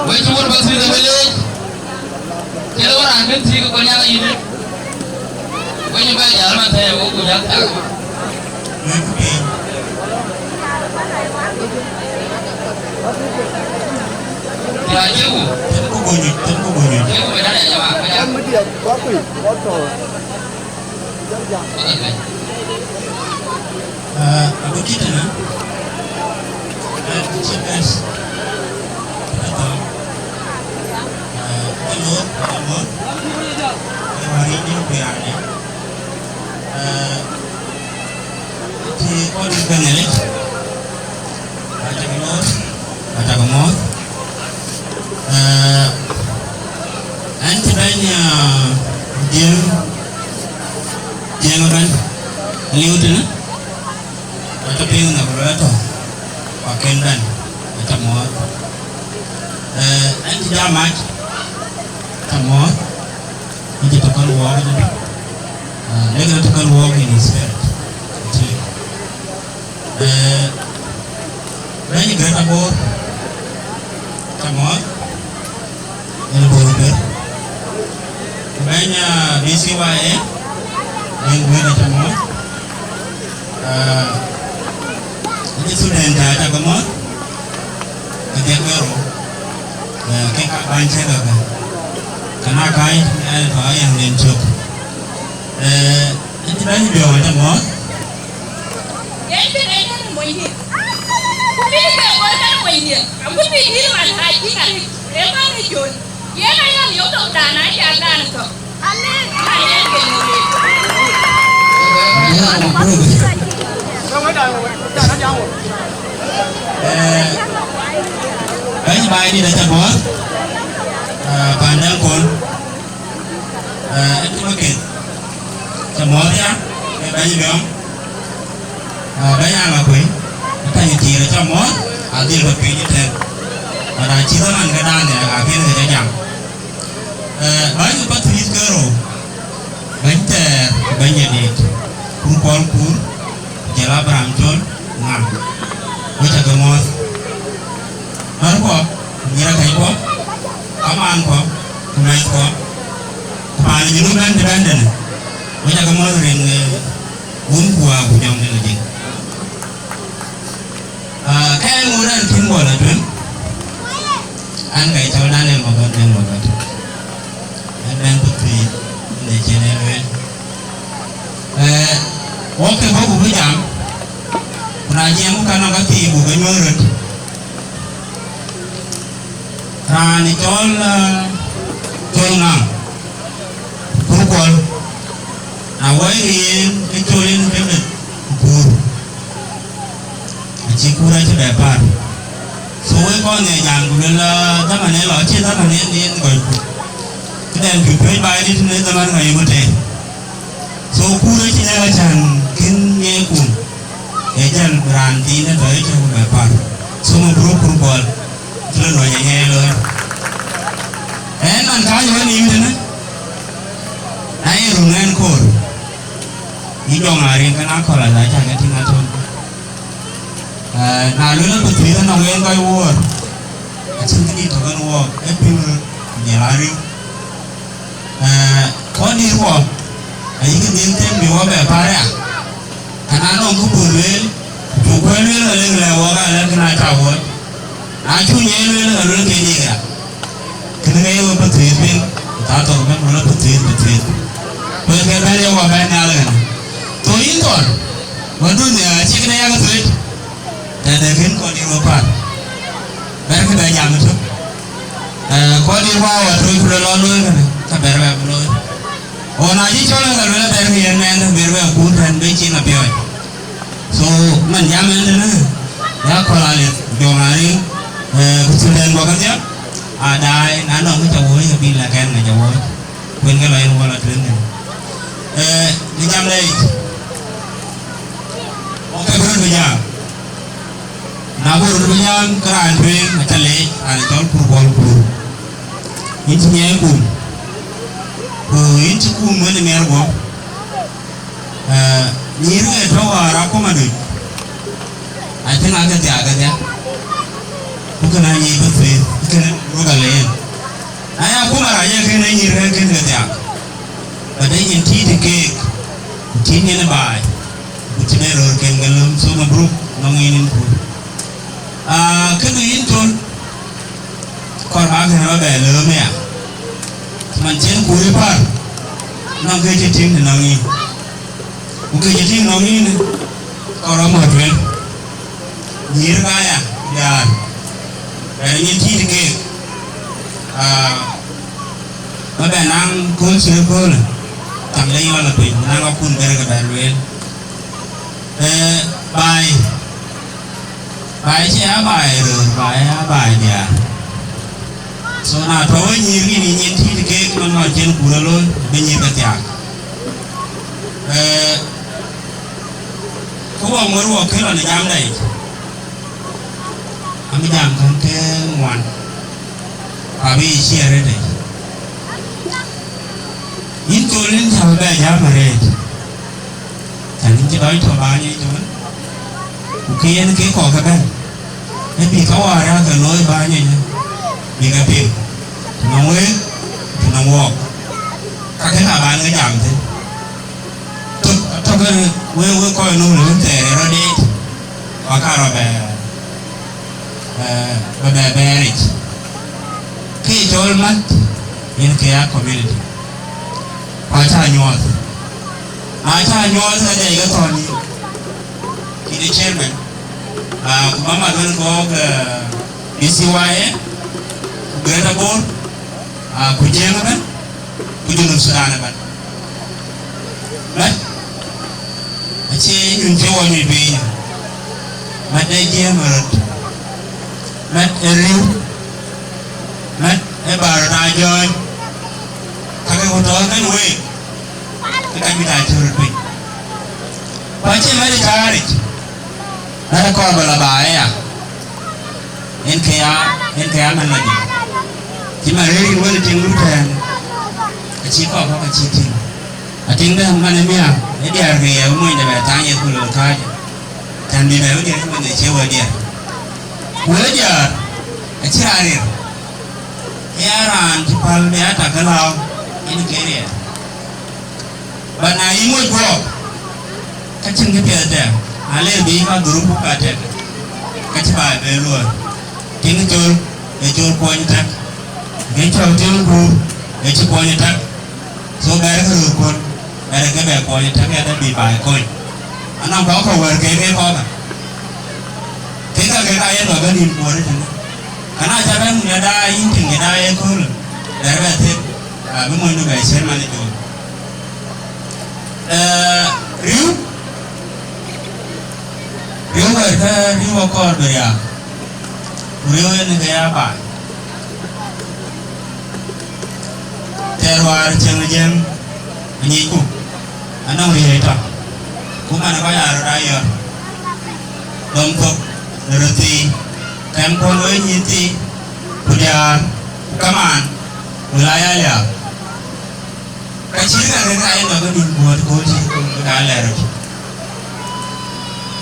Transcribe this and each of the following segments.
Với chú bác sĩ rồi lên. Thế đó là biết gì có nhà gì đấy. Với những cái nhà mà thầy cũng có nhà tặng. Dạ chú. Tính có bao nhiêu? Chú phải đã để cho bạn. Em mới điện quá quỷ, quá trời. Aku kita na. CPS. Telur. Hari ini biarnya. Thì con đi gần này. Baca kemot. Anh thì đây dia kan liu tu. Baca piu nak berapa? Pakai dan baca kemot. Anh thì jamak. Kemot. Ini tukar walk ni. Lagi tukar walk ini spirit. Banyak kereta bor, kamot, ini bor banyak bisi wae, yang gue kamot, ini sudah ada kamot, kerja kero, kita bancet apa, karena kai ada yang lencuk, ini banyak biar kamot. Kamu pikir mana ini kan? Emang ni Jun, dia kan yang lihat tu tanah jalan tu. Aneh, aneh begini. Không dah nó nhau. Banyak bayi ni dah cabut, pandang pun, itu mungkin cabut ya, banyak biang, banyak apa pun, kita yang tiada cabut. Adil berpikir dan ada cerita man kadang ya akhirnya kita jam. Banyak patris kero, banyak ni, kumpul, jalan berancol, ngam, baca gemot, marco, ngira kaiko, aman ko, kumai ko, paling junungan dan, baca gemot ring bunkua bujang lagi. Kayak mudah timbul tu, an kai tahu nane mogat, an putri, ni general woke ko bu jam na jemu kana ka ti bu ga nyorot rani tol na kurukol na wayin itolin bebe kur chỉ cura cho đẹp bạn số ấy con nhẹ nhàng của nên là các bạn ấy nói chuyện các bạn ấy đi rồi cái đèn chụp phơi bài đi nên các bạn ngày một thế số cura chỉ là chẳng kinh nghe cùng để chẳng làm gì nên tới cho đẹp bạn số một group kurukol cho nó nhẹ nhẹ rồi nó cá như thế này này rồi nên khổ những dòng này cái nào còn là giải chẳng cái tiếng thôi na lula putri kan orang kaya war, acing tadi tu kan war, epil nyelari, kau ni war, ayi kan dia tem di war berpara, karena orang kubur bukan lele war kan kena cawat, acu nyelele lele kini kan, kena kaya war putri pun, tak tahu kan lula putri, bukan kaya war kan nyala, tu intor, waduh ni acing kena yang tu. Để khiến con đi vào bàn, bé cái bé nhàng chút, con đi vào và tôi cứ lo luôn cái này, ta bé bé luôn, ôn ai chứ cho nó cái bé bé hiền này, bé bé cún thành bé chín là béo, so mình nhám lên nữa, ya còn lại dòng này, cái chuyện đen qua cái gì, đây, nó nói cái cháu ấy, cái pin là cái này cháu ấy, quên cái này qua là chuyện này, đi nhám đây, ok bữa bây giờ. Nabu rupiah kerana duit macam le, ada jual pur. Ini ni kum, ini kum mana mergo. Ni rumah itu orang aku mana? Ada nak dia. Bukan hanya itu sih, bukan bukan lain. Ayah aku marahnya kena ni rumah kena dia. Ada yang cake, ni baik. Bukan error kengalam, so nabruk nonginin pun. Cái gì thôi còn bác thì nó bẻ lớn mẹ mình trên cuối phần nó gây chết tim thì nó nghi cũng gây chết tim nó nghi này còn nó mở chuyện nhí ra à dạ để nhìn chi thì kì nó bẻ năng cuốn sữa cơ này thằng lấy vào là tùy năng có cuốn cái bẻ luyện bài chế bài rồi bài nè số nào thôi nhìn cái này nhìn thì cái nó ngồi trên cùi luôn bên nhìn cái tiạc có bao mới ruột cái là nhám này anh mới nhám con cái ngoan và bị chia ra đây nhìn tôi lên thằng bé nhám mà đây thằng chỉ nói cho bà như thế kia nó cái cỏ các bạn, cái bị cáo ra cái lối ba như bị cái bị nó mới nó ngọc, các cái là bạn nó giảm thế, tôi cái với coi nó lớn tệ rồi đi, và cả rồi bè rich, khi cho mất, in cái community, ai cha nhon thì đây cái con ini chairman, mama dulu kau ke DCY, berada bor, kujian apa? Kujian usaha apa? Mat, aci nyunjau ni bini, mat dia merut, mat eriu, mat bar najon, kakek kotor kan we, kita minta curut bini, aci mari cari. Ada kau bela bahaya, NKA mana ni? Cuma hari ini mana tinggal kan? Kecil kau apa kecil ting? Tinggal mana ni ah? Jadi harga ya, umum ini bertanya kulo kaje. Dan di mana dia mana cewa dia? Wajar, kecil hari. Yaran cipal dia tak kalau ini kiri. Bana imut kau, kecil kepiada. Ale bi ka group ka te ka ci ba be lo ting jol e jol ko ni tak ge chaw jol ko e ci ko ni tak so ba ka ko bè coi như thế cái bị bài coi anh ông đó không về cái con à thế cái này rồi cái niềm buồn đấy anh ai cha bên người ta in thì người ta ấy thôi để về thêm với mọi người về xem mà đi rồi riu về cái riu con rồi à riu ini cái apa terwar cengajem menyiku anang rieta kumana kaya raya domkok nerti tempon we nyiti punya kaman wilayah ya kecil kan kaya nggak dibuat kunci kaler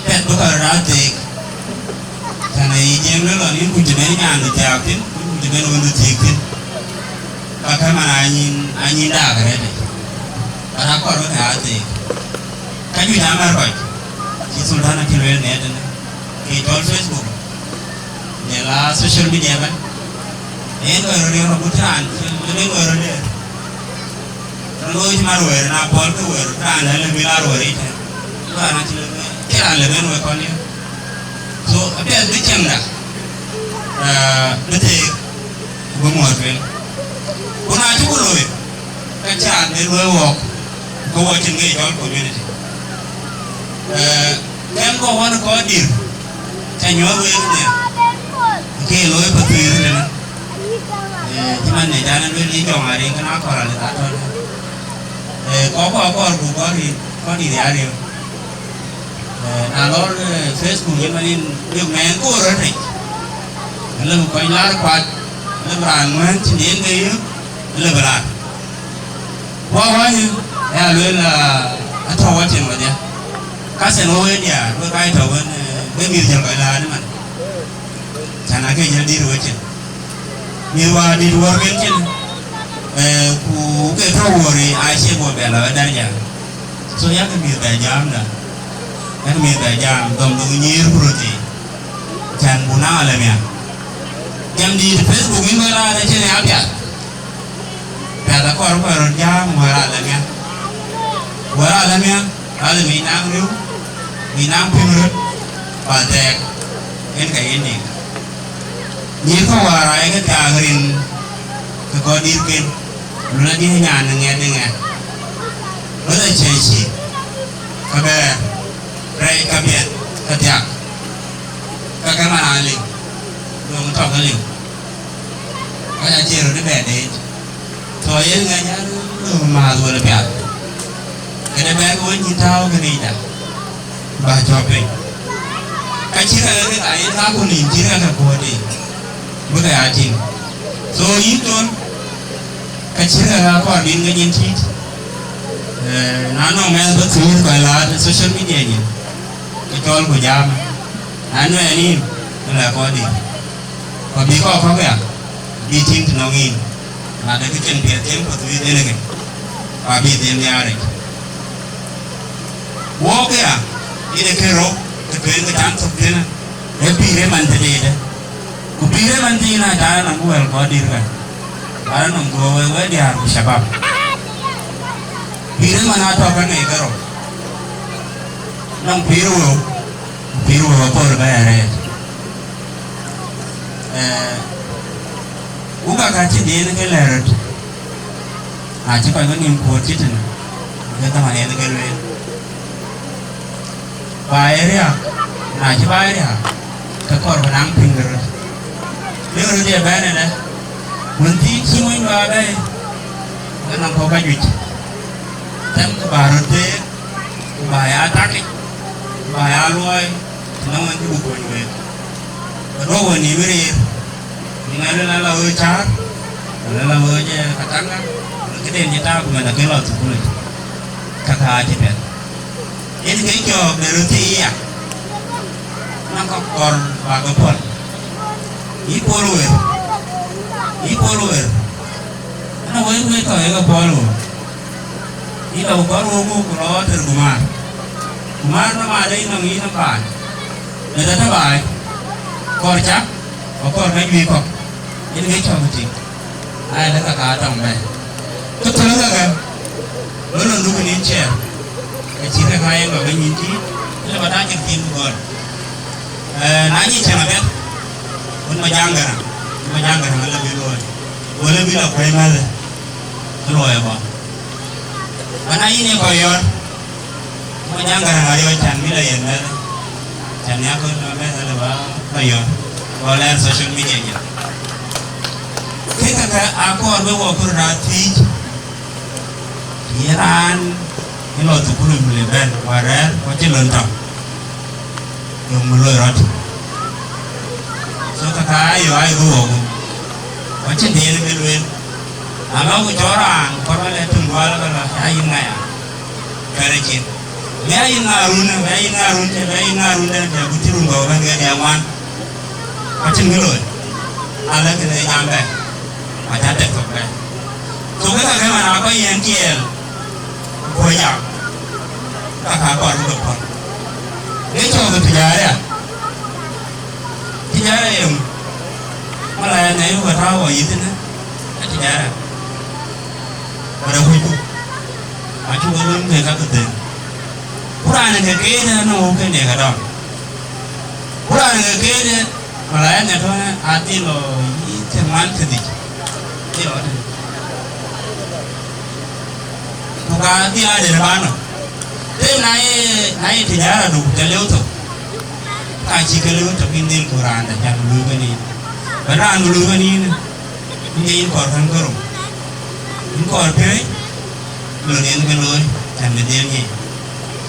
pet bukan ratik karena ijem lo ni kunjungan anu jawatin kunjungan unu jikin bagaimana anyin dah kerana para korban hati kaju jamar kau si sultan nak kirim net ni kita Facebook jelas social media kan ini orang putaran ini orang dia kalau cuma orang nak pol tu orang kan lebih lar orang itu orang kira lebih orang kau ni so apa yang dicengda detik bermuat kan kuna chu ko loe ka chan de loe wo ko wo chin ngai jol community em ko won ko dir cha nyo we ne ke loe pa tu ne na ti man ne jana we ni jong ari kana ko ra le ta to ko bu ko di ya ri na lo Facebook ni man ni men ko ro ne le ko lar kwa le brang man chin den ngai lebaran wah ni ya lu là thầu quá trình vậy nha các xe nô ấy nhỉ với cái thầu với nhiều giờ gọi là đấy mà chẳng là cái gì đi rồi chứ nhiều đi đua cái chứ cụ cái thầu rồi ai sẽ mua bè là đây nhỉ số nhắc cái miếng bè jam đó cái miếng bè jam đồng đồng nhiều rồi thì chẳng buồn nào là mẹ jam đi Facebook mình gọi là đây trên này áp đặt kata korban jam wala alamnya ada minang riu minang pinurut padek ini kayak ini ni ko warai ke tagrin ke kodirkin lula dia nyan ngene lula ceci kabe rai kabiat katiak kakak mana aling belum tahu aling kaya jiru ni bede thôi nghe nhá mà rồi là bẹt cái này bé cũng nhìn thao cái này đã bà cho mình cái chỉ là cái thao của mình chỉ là cái của đi bữa nay anh chị rồi ít thôi cái chỉ là có điện cái nhìn chi nó nghe bất cứ gọi là social media nhỉ cái trò của jam anh nói anh là có đi còn bị có cái đi chim thì nó nghìn ada kecil biar tempo tu ini lagi, abi dia ni ada. Walk ya, ini kerok, ketuin ketan subtina, pire mantri ide, kupire mantri na jangan nanggu el kodir kan, karena nanggu el dia harus siapa. Pire mana tu kan ni kerok, nang piru apa berbayar uga kaci dia ni kelerut, aja kau kan import itu, kita mana yang keluar, bayar ya, aja bayar ya, kekor benang pinggir, pinggir dia bayar ni, nanti semua ini ada, kan nampak kajuit, dan baru dia, bayar tak, bayar luai, senang nanti buku ni, kedua ni beri. Dengan lalu car, lalu aja katanya, kita ni tahu mana keluar tu pun, kata aja ben. Ini kau beruti ya, nak kor bagopol, ipoluer, mana boleh tahu ya polu, ini tahu polu kalau tergumar, nama ada ini nampak, ada apa? Kor cak, kor kayu kok. Ini cái trò gì? Ai đã cả đồng này. Tôi thấy là cái, nó là lúc mình chơi, ti le bata ke tin gol na ni chana bet un ma jangara la bi lo wala bi la koy mal lo ya ba ana ini ko yor ma jangara ngari wa chan mi la yen na chan ya ko na me la ba la yor wala social media ya kita ka akor be wo ko ra ti Iran ilo tu kulu mule ben warer wachi lontong yung muloi rot so kaka ayo go wachi diri bilwin ama ko jorang korwa le tungwala kala ayin ngaya karechin me ayin ngarun de butirun go ban ga yawan wachi nguloi ala kene nyambe wacha tek ko ga so kaka mana ko yen kiel ko ya kaka ko ru ko ne cho ko tijara yung mala na yung watawa yitin na tijara wala huitu achu ulun ke ka kete purana ke kene no ke ne ka dong purana ke kene mala na to ati lo yite man tedi yo buka ti ade bano te nai tijara du teleu to ka chi kelu to pindil Quran da jan lu gani bana lu gani ni in kor kan koro in kor pe lu nen kan lu jan de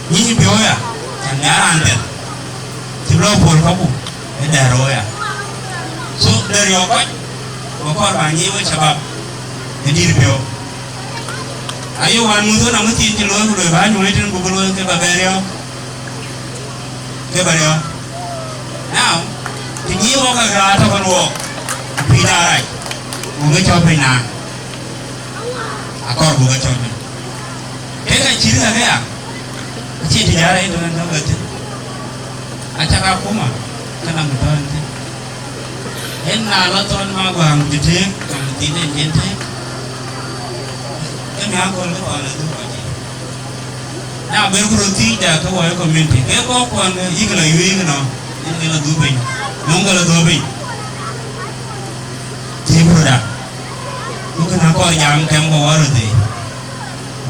ni bio ya jan ya ran de ti lo pol ka bu e da ro ya so der yo ko kor ba ni wa chabab e dir bio ayo wan mu to na mu ti lo ba nyu le tin bu lo ke ba berio now the new one got to go pida right buga chope na akor buga chope ega chiri ga ya chi tijara ito na ngati acha ka kuma kana mutante enna la ton ma gwa ngite kam tine nente emi akor ko ala du baji na be ko ti da ko wa community ke ko ko igla yu no ingala dubai nongala dubai tibuda bukan aku yang kem ko waru de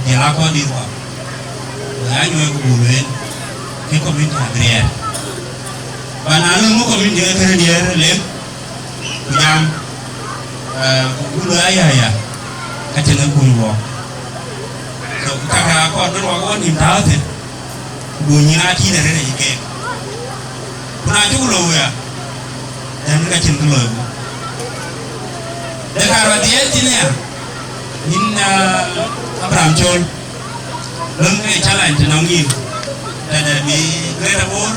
jela ko di ko ya nyoy ko bulen ke ko min adrier banana mo ko min de adrier le jam bulu ya kacena ko wo so kaka ko do ko ni tawte bunyi na ti de ne ke kuna julo ya dan ka cin tulo da karo dia tinya inna Abraham Chol lưng cái challenge nó nghìn da bi greta bor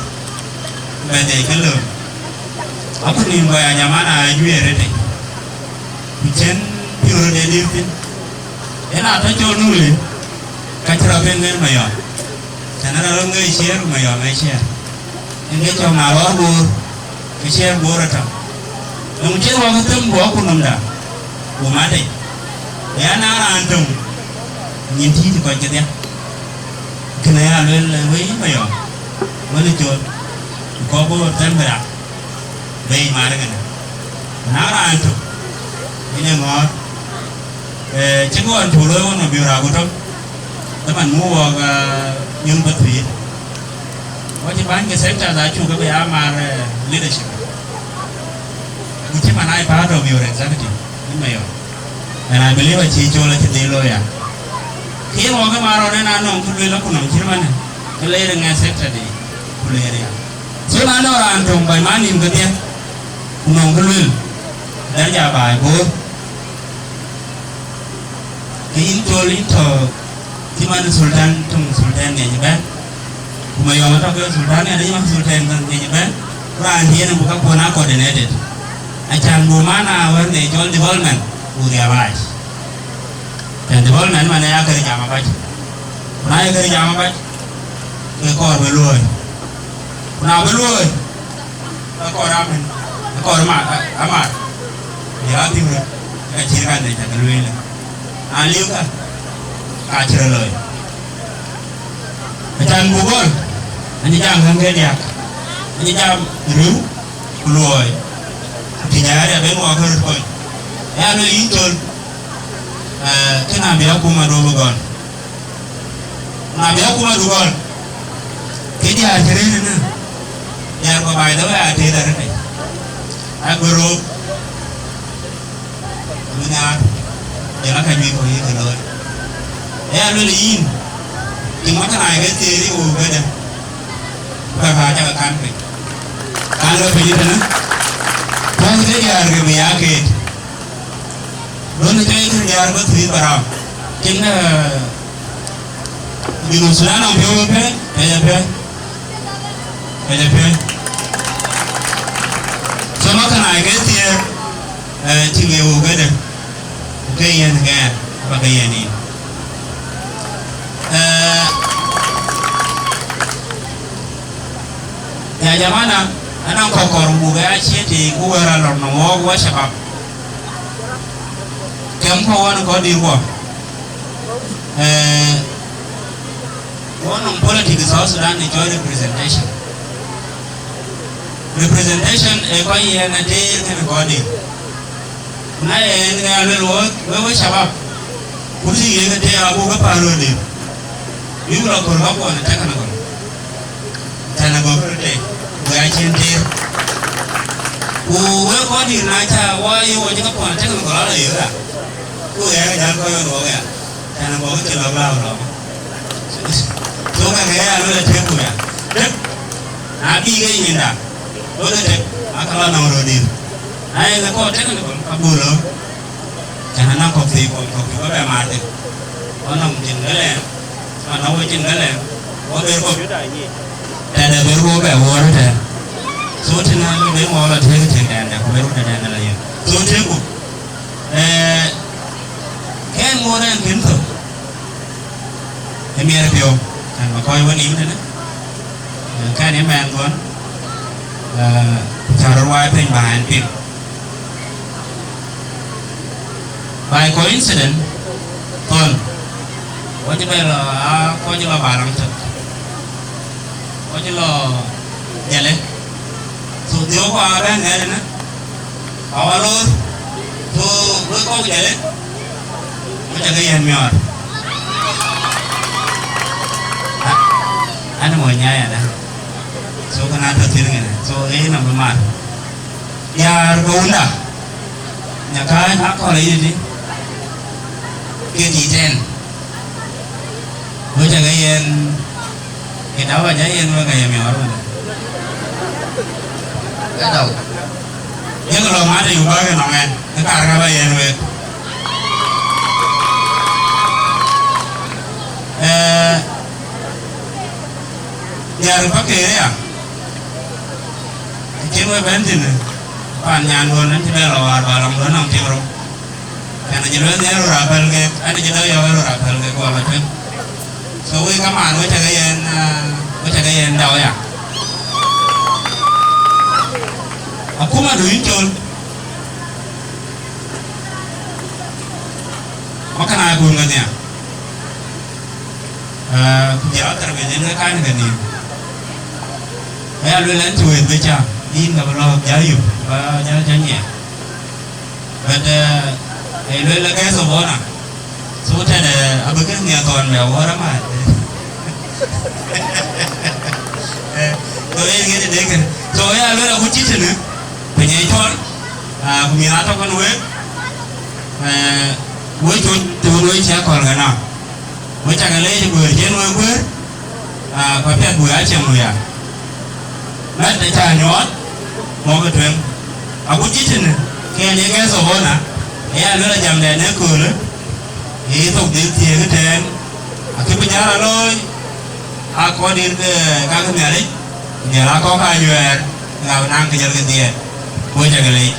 ba de kelo aku ni ba ya mana juere de bichen piro de dirtin ena ta chol nule ka tra ben ngen mayo tanara lưng ngai share mayo mai share ini cuma nawar bur, kecil bur atau, mungkin waktu itu buat kunum dah, buat deh, ya nara antum, nyinti itu kau jadi, kena ya lelai mayo, mana jual, kau buat tempera, bayi mana kan, nara antum, ini ngor, cikuan pulau mana biar aku tu, teman mua ke yang betul. Wajib banyak sektor dah cukup ya mar leadership. Mungkin mana ipa ada biar executive, ini mayo. Dan I believe cincol aja dulu ya. Kira orang marah ni nano kuliah lah kunam ciri mana? Kuliah dengan sektor di kuliah ya. So nano orang tu by mani mungkin kunam kuliah. Dan jawab ibu. Cincol itu, di mana sultan ni juga. Kumayo mata ko sultan ada yang sultan kan ni ben ran dia buka kona coordinated acan bu mana warne jol development uri awaj dan development mana ya kerja apa baik mana ya kerja apa baik ke kor beluoi na beluoi kor amen kor amat ya timur kacirkan ni tak beluoi aliu ka kacireloi acan bugol anh jam kan ke dia anh jam ru loy thì nhà dia ben wa kan ko ya no intol kena biya kuma do gon na biya kuma do gon ke dia tere na ya ko bai da ya te da ne a guru mina ya la kan mi ko yi ko ya no yin thì mỗi cái này cái gì đi uống cái này phải vào cho can rồi bây giờ nữa thôi cái giờ cái mình ăn kì luôn cái giờ có thứ bảo chính là mình muốn sửa nó phiêu phê bây giờ cho nó cái này cái gì chỉ người uống cái này cái gì nghe và cái gì này ya jamana anan kokor buga ya ce te kuwara lorno mo wa shabab kem ko won ko dir ko won politics South Sudan ni joy representation e ko ye na de ken ko dir na e nga le wo shabab kursi ye ga te abu ga paro dir yula ko ko na takana ko tana go te ga chintir we ko dir na cha wa yo wa ka pa takana ko la yo da ko ya ga ko yo no ga tana go ke la la no so ga ya lo te ko ya na bi ga yin da lo te akala na ro dir ai ga ko takana ko ka bu lo tana na ko fi ko ba ma te ona mu tin ga le nó với chân cái này có bên không đây là bên có vẻ vô đó thế số trên nó bên ngõ là thế cái chuyện đèn này không biết cái đèn này là gì số thế cũng cái mua đây kiến thức em nghe được không anh mà coi vấn ý thế đấy cái này mang luôn chào đón quay bên bài anh tìm by coincidence tuần có chứ bây là có chứ là barang thật có chứ là nhà lên số tiêu qua bên này nè có luôn số với con nhà lên có chẳng cái gì mèo anh ngồi nhà à số cái nào thật thì này số ấy nằm bên mặt nhà gôn à nhà cái nó có lấy gì kia chỉ trên với cho cái yên cái đó là giấy yên với cái mèo luôn cái đầu những cái lò má thì có cái nòng này cái cả cái bây giờ về nhà được phát kỳ đấy à trên với bên thì bàn nhà luôn đến thì bây giờ vào lòng lớn lòng chịu rồi cái này chỉ lớn thế rồi rapel cái anh chỉ nói rồi rapel cái qua mà thêm so với các bạn với cái yên đâu ya aku mah duit cun makan aku nggaknya jauh terbeda dengan kan gini ya lu lain cuit baca in nggak perlu jauh jauh jauhnya pada lu lagi sebuah số thế này ở bên cái nhà toàn mèo quá lắm à tôi nghe thì đấy rồi à bây giờ cũng chít nữa phải nhảy thôi cũng như là trong con nuôi nuôi chú nuôi trẻ còn cái nào nuôi chẳng cái lấy cho người trẻ nuôi quên có biết bùi ai chồng người à lấy để trả nhót một cái chuyện cũng chít nữa nghe những cái số nè nghe nữa là chầm đèn nữa cười nữa thì thuộc đến thì cái trên cái bây giờ là thôi có đến các cái nhà đấy nhà nó có hai người nào năng cái tiền quay trở lại